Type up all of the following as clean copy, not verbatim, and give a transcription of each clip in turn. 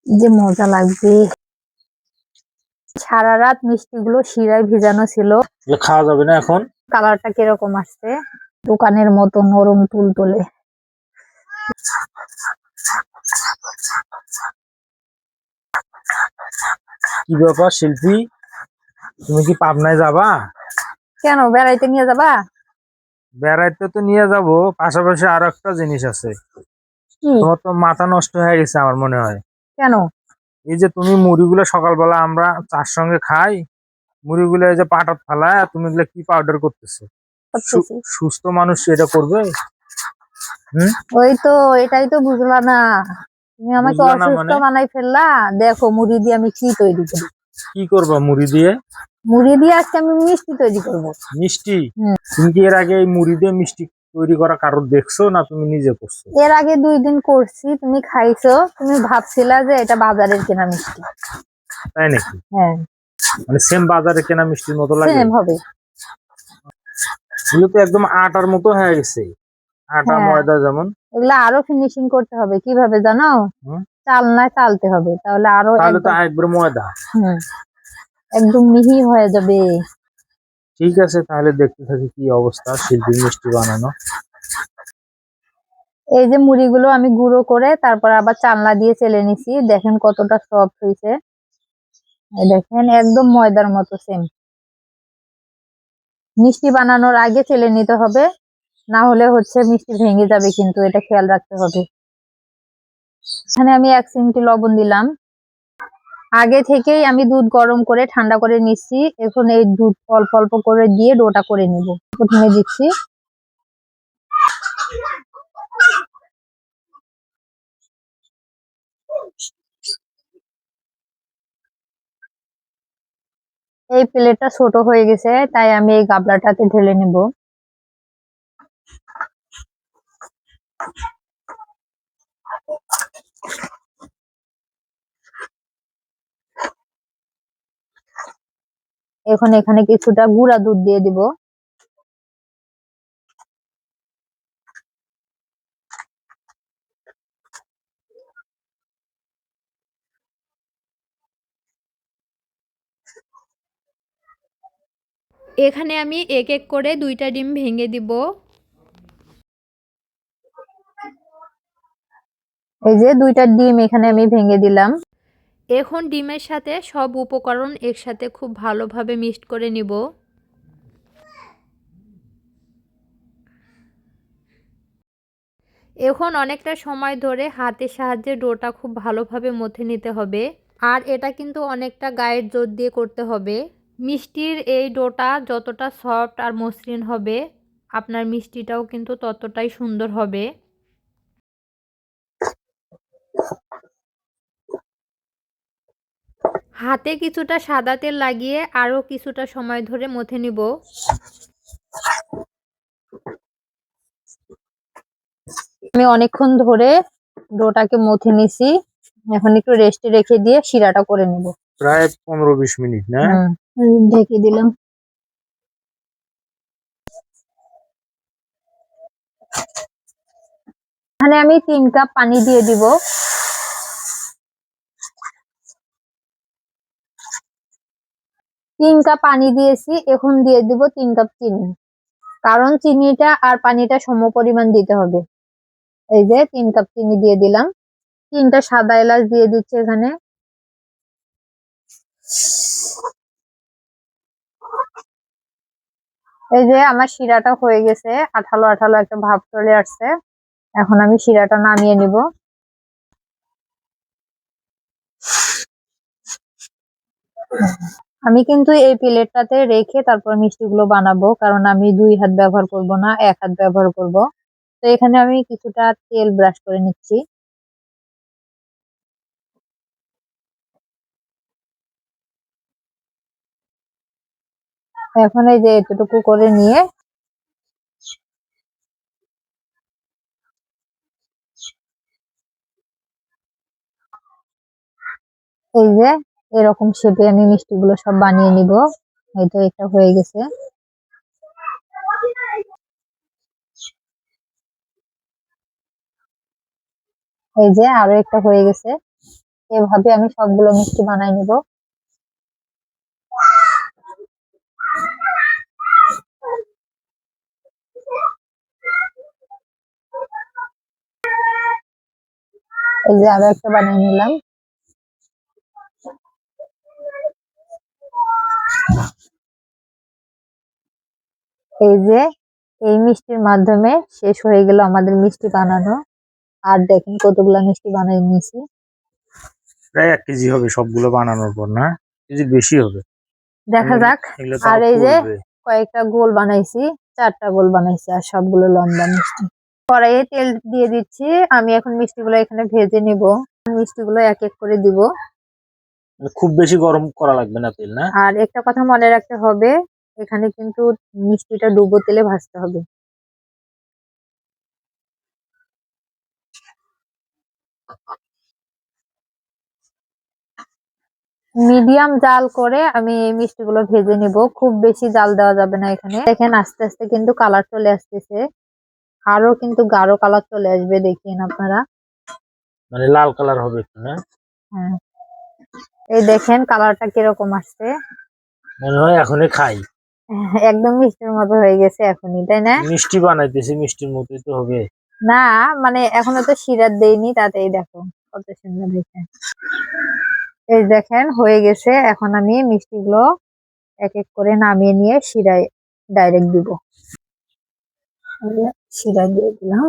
যে মজা লাগবে। সারা রাত মিষ্টিগুলো শিরায় ভিজানো ছিল। খাওয়া যাবে না এখন? কালারটা কিরকম আসছে, দোকানের মতো নরম তুলতুলে। কি ব্যাপার শিল্পী, তুমি কি পাবনায় যাবা? কেন, বেড়াইতে নিয়ে যাবা? বেড়াইতে তো নিয়ে যাব, পাশাপাশি আরো একটা জিনিস আছে। কি? তোমার তো মাথা নষ্ট হয়ে গেছে আমার মনে হয়। কেন? এই যে তুমি মুড়িগুলো সকালবেলা আমরা চার সঙ্গে খাই, মুড়িগুলো এই যে পাটাত ফালায়, তুমি এগুলো কি পাউডার করতেছো? করতেছি। সুস্থ মানুষ এটা করবে? ওই তো, এটাই তো বুঝলা না, তুমি আমাকে বুঝলা না অসুস্থ মানে? বানাই ফেললা। দেখো মুড়ি দিয়ে আমি কি তৈরি করি। কি করবা মুড়ি দিয়ে? মুড়ি দিয়ে আজকে আমি মিষ্টি তৈরি করবো। মিষ্টি? তুমি কি এর আগে এই মুড়ি দিয়ে মিষ্টি তৈরি করা কারোর দেখছো, না তুমি নিজে করছো? এর আগে 2 দিন করছি, তুমি খাইছো, তুমি ভাবছিলা যে এটা বাজারের কেনা মিষ্টি। তাই নাকি? হ্যাঁ, মানে সেম বাজারে কেনা মিষ্টির মতো লাগে? সেম হবে। এগুলো তো একদম আটার মতো হয়ে গেছে, আটা হ্যাঁ, ময়দা যেমন। এগুলা আরো ফিনিশিং করতে হবে। কিভাবে জানো? হুম, চালনায় চালতে হবে, তাহলে আরো তাহলে তো একদম। একবার ময়দা। হুম, একদম মিহি হয়ে যাবে। ঠিক আছে, তাহলে দেখতে থাকি কি অবস্থা শিল্পীর মিষ্টি বানানো। এই যে মুড়িগুলো আমি গুঁড়ো করে তারপর আবার চালনা দিয়ে চেলে নিছি, দেখেন কতটা সফট হয়েছে। এই দেখেন একদম ময়দার মতো সেম। মিষ্টি বানানোর আগে চেলে নিতে হবে, না হলে হচ্ছে মিষ্টি ভেঙে যাবে, কিন্তু এটা খেয়াল রাখতে হবে। এখানে আমি 1 চিমটি লবণ দিলাম। আগে থেকেই আমি দুধ গরম করে ঠান্ডা করে নিচ্ছি। এখন এই দুধ অল্প অল্প করে দিয়ে ডোটা করে নিব। প্রথমে দিচ্ছি। এই প্লেটটা ছোট হয়ে গেছে, তাই আমি এই গাবলাটাতে ঢেলে নিব। এখন এখানে কিছুটা গুঁড়া দুধ দিয়ে দিব। এখানে আমি এক এক করে 2টা ডিম ভেঙে দিব। এই যে 2টা ডিম এখানে আমি ভেঙে দিলাম। এখন ডিমের সাথে সব উপকরণ একসাথে খুব ভালোভাবে মিক্সড করে নিব। এখন অনেকটা সময় ধরে হাতের সাহায্যে ডোটা খুব ভালোভাবে মথে নিতে হবে। আর এটা কিন্তু অনেকটা গায়ের জোর দিয়ে করতে হবে। মিষ্টির এই ডোটা যতটা সফট আর মসৃণ হবে, আপনার মিষ্টিটাও কিন্তু ততটাই সুন্দর হবে। হাতে কিছুটা সাদা তেল লাগিয়ে আরও কিছুটা সময় ধরে মথে নিব। আমি অনেকক্ষণ ধরে ডোটাকে মথে নিছি। এখন একটু রেস্টে রেখে দিয়ে শিরাটা করে নিব। প্রায় 15-20 মিনিট না? ঢেকে দিলাম। এখানে আমি 3 কাপ পানি দিয়ে দিব। 3 কাপ পানি দিয়েছি, এখন দিয়ে দিব 3 কাপ চিনি। কারণ চিনিটা আর পানিটা সমপরিমাণ দিতে হবে। এই যে 3 কাপ চিনি দিয়ে দিলাম। 3টা সাদা এলাচ দিয়ে দিচ্ছি এখানে। এই যে আমার শিরাটা হয়ে গেছে, আঠালো আঠালো একটা ভাব চলে আসছে। এখন আমি শিরাটা নামিয়ে নিব। আমি কিন্তু এই প্লেটটাতে রেখে তারপর মিষ্টিগুলো বানাবো, কারণ আমি 2 হাত ব্যবহার করব না, 1 হাত ব্যবহার করব। তো এখানে আমি কিছুটা তেল ব্রাশ করে নিচ্ছি। এখন এই যে এতটুকু করে নিয়ে এই যে এরকম শেপে আমি মিষ্টিগুলো সব বানিয়ে নিব। এই তো এটা হয়ে গেছে। এই যে আরো একটা হয়ে গেছে। এভাবে আমি সবগুলো মিষ্টি বানাই নিব। এই যে আরো একটা বানিয়ে নিলাম। এই যে এই মিষ্টির মাধ্যমে শেষ হয়ে গেল আমাদের মিষ্টি বানানো। আর দেখেন কতগুলা মিষ্টি বানিয়ে নিয়েছি। প্রায় 1 কেজি হবে সবগুলো বানানোর পর, না কেজি বেশি হবে। দেখা যাক। এগুলো তো আর আরো এই যে ফুলবে। কয়েকটা গোল বানাইছি, 4টা গোল বানাইছি, আর সবগুলো লম্বা মিষ্টি। কড়াইয়ে তেল দিয়ে দিচ্ছি। আমি এখন মিষ্টিগুলো এখানে ভেজে নিব। মিষ্টিগুলো এক এক করে দিব। মানে খুব বেশি গরম করা লাগবে না তেল, না? আর একটা কথা মনে রাখতে হবে, এখানে কিন্তু মিষ্টিটা ডুবো তেলে ভাজতে হবে। মিডিয়াম জাল করে আমি এই মিষ্টিগুলো ভেজে নিব। খুব বেশি জাল দেওয়া যাবে না এখানে। দেখেন আস্তে আস্তে কিন্তু কালার চলে আসতেছে। আরো কিন্তু গাঢ় কালার চলে আসবে, দেখিন আপনারা। মানে লাল কালার হবে একটু, না? হ্যাঁ, এই দেখেন কালারটা কিরকম আসছে। মনে হয় এখনই খাই। একদম মিষ্টির মতো হয়ে গেছে এখনই, তাই না? মিষ্টি বানাইতেছি, মিষ্টির মতোই তো হবে। না, মানে এখনো তো সিরাত দেইনি, তাতেই দেখো কত সুন্দর হয়েছে। এই দেখেন হয়ে গেছে। এখন আমি মিষ্টিগুলো এক এক করে নামিয়ে নিয়ে শিরায় ডাইরেক্ট দিব। শিরায় দিয়ে দিলাম।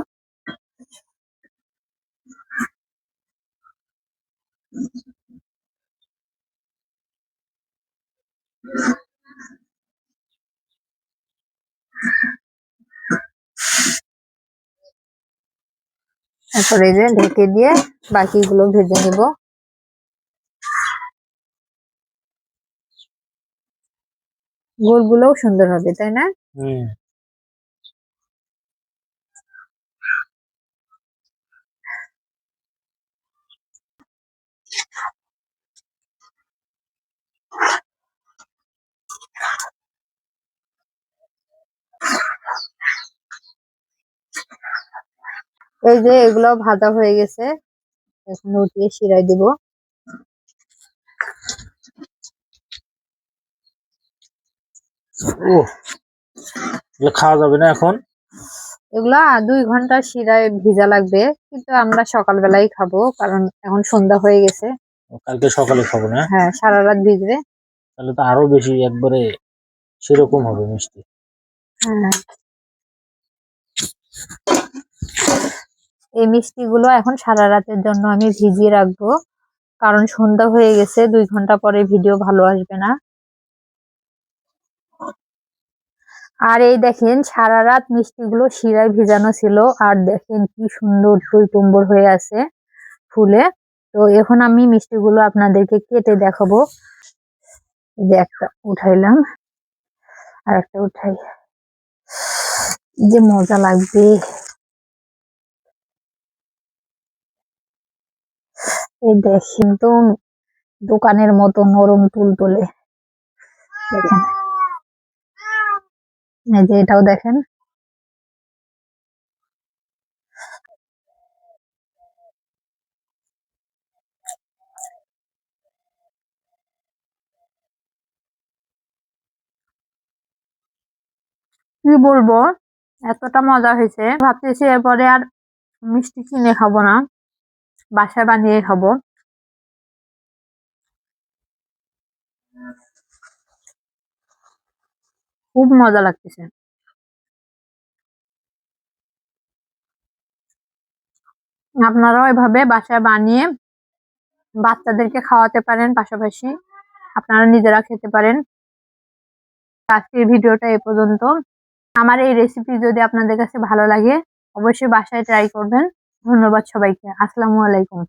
তারপরে এই যে ঢেকে দিয়ে বাকিগুলো ভেজে নিব। গোলগুলোও সুন্দর হবে, তাই না? হুম। এই যে এগুলো ভাজা হয়ে গেছে, এখন উঠিয়ে শিরায় দিব। ও, এগুলো খাওয়া যাবে না এখন? এগুলা 2 ঘন্টা শিরায় ভিজা লাগবে, কিন্তু আমরা সকালবেলাই খাবো, কারণ এখন সন্ধ্যা হয়ে গেছে। কালকে সকালে খাবো, না? হ্যাঁ, সারা রাত ভিজবে। তাহলে তো আরো বেশি একবারে সেরকম হবে মিষ্টি। হ্যাঁ, এই মিষ্টিগুলো এখন সারা রাতের জন্য আমি ভিজিয়ে রাখবো, কারণ সন্ধ্যা হয়ে গেছে। 2 ঘন্টা পরে ভিডিও ভালো আসবে না। আর এই দেখেন সারা রাত মিষ্টিগুলো শিরায় ভিজানো ছিল, আর দেখেন কি সুন্দর টইটুম্বর হয়ে আছে ফুলে। তো এখন আমি মিষ্টিগুলো আপনাদেরকে কেটে দেখাবো। এই যে একটা উঠাইলাম, আর একটা উঠাই, যে মজা লাগবে। এই দেখেন তো, দোকানের মতো নরম তুলতুলে। দেখেন, এই যে এটাও দেখেন। কি বলবো, এতটা মজা হয়েছে, ভাবতেছি এরপরে আর মিষ্টি কিনে খাবো না, বাসায় বানিয়ে খাবো। খুব মজা লাগতেছে। আপনারাও এভাবে বাসায় বানিয়ে বাচ্চাদেরকে খাওয়াতে পারেন, পাশাপাশি আপনারা নিজেরা খেতে পারেন। আজকের ভিডিওটা এ পর্যন্ত। আমার এই রেসিপি যদি আপনাদের কাছে ভালো লাগে, অবশ্যই বাসায় ট্রাই করবেন। ধন্যবাদ সবাইকে। আসসালামু আলাইকুম।